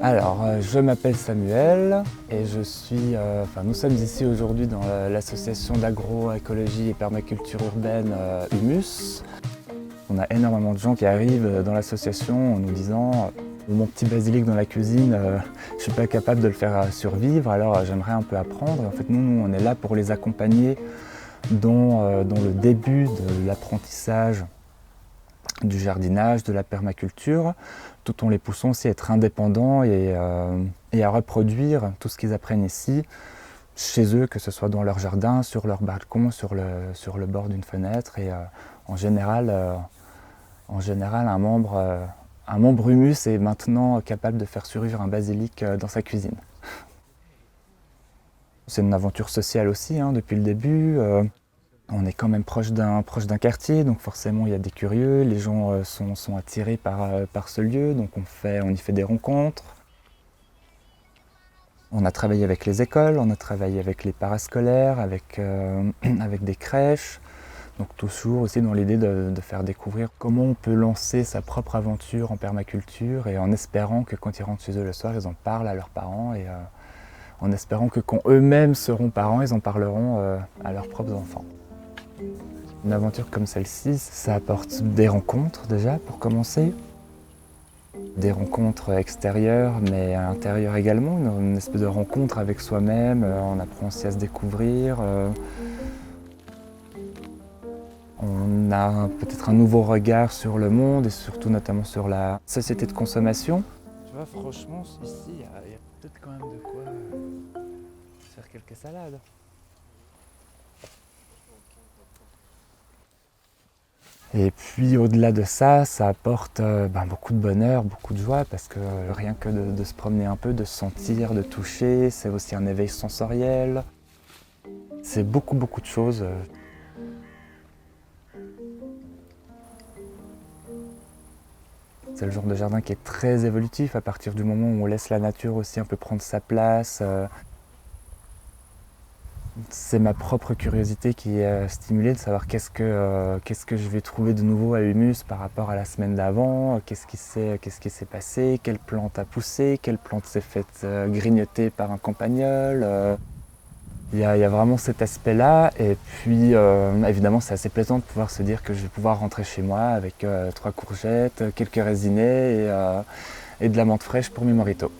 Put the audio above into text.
Je m'appelle Samuel et nous sommes ici aujourd'hui dans l'association d'agroécologie et permaculture urbaine Humus. On a énormément de gens qui arrivent dans l'association en nous disant mon petit basilic dans la cuisine, je ne suis pas capable de le faire survivre, alors j'aimerais un peu apprendre. En fait, nous, on est là pour les accompagner dans le début de l'apprentissage du jardinage, de la permaculture, tout en les poussant aussi à être indépendants et à reproduire tout ce qu'ils apprennent ici, chez eux, que ce soit dans leur jardin, sur leur balcon, sur le bord d'une fenêtre. Et en général, un membre humus est maintenant capable de faire survivre un basilic dans sa cuisine. C'est une aventure sociale aussi, depuis le début. On est quand même proche d'un quartier, donc forcément il y a des curieux, les gens sont attirés par ce lieu, donc on y fait des rencontres. On a travaillé avec les écoles, on a travaillé avec les parascolaires, avec des crèches, donc toujours aussi dans l'idée de faire découvrir comment on peut lancer sa propre aventure en permaculture et en espérant que quand ils rentrent chez eux le soir, ils en parlent à leurs parents et en espérant que quand eux-mêmes seront parents, ils en parleront à leurs propres enfants. Une aventure comme celle-ci, ça apporte des rencontres déjà pour commencer, des rencontres extérieures mais intérieures également, une espèce de rencontre avec soi-même, on apprend aussi à se découvrir. On a peut-être un nouveau regard sur le monde et surtout notamment sur la société de consommation. Tu vois, franchement, ici, il y a peut-être quand même de quoi faire quelques salades. Et puis au-delà de ça, ça apporte beaucoup de bonheur, beaucoup de joie, parce que rien que de se promener un peu, de se sentir, de toucher, c'est aussi un éveil sensoriel. C'est beaucoup de choses. C'est le genre de jardin qui est très évolutif à partir du moment où on laisse la nature aussi un peu prendre sa place. C'est ma propre curiosité qui est stimulée de savoir qu'est-ce que je vais trouver de nouveau à Humus par rapport à la semaine d'avant, qu'est-ce qui s'est passé, quelle plante a poussé, quelle plante s'est faite grignoter par un campagnol. Il y a vraiment cet aspect-là et puis évidemment c'est assez plaisant de pouvoir se dire que je vais pouvoir rentrer chez moi avec 3 courgettes, quelques raisins et de la menthe fraîche pour mes moritos.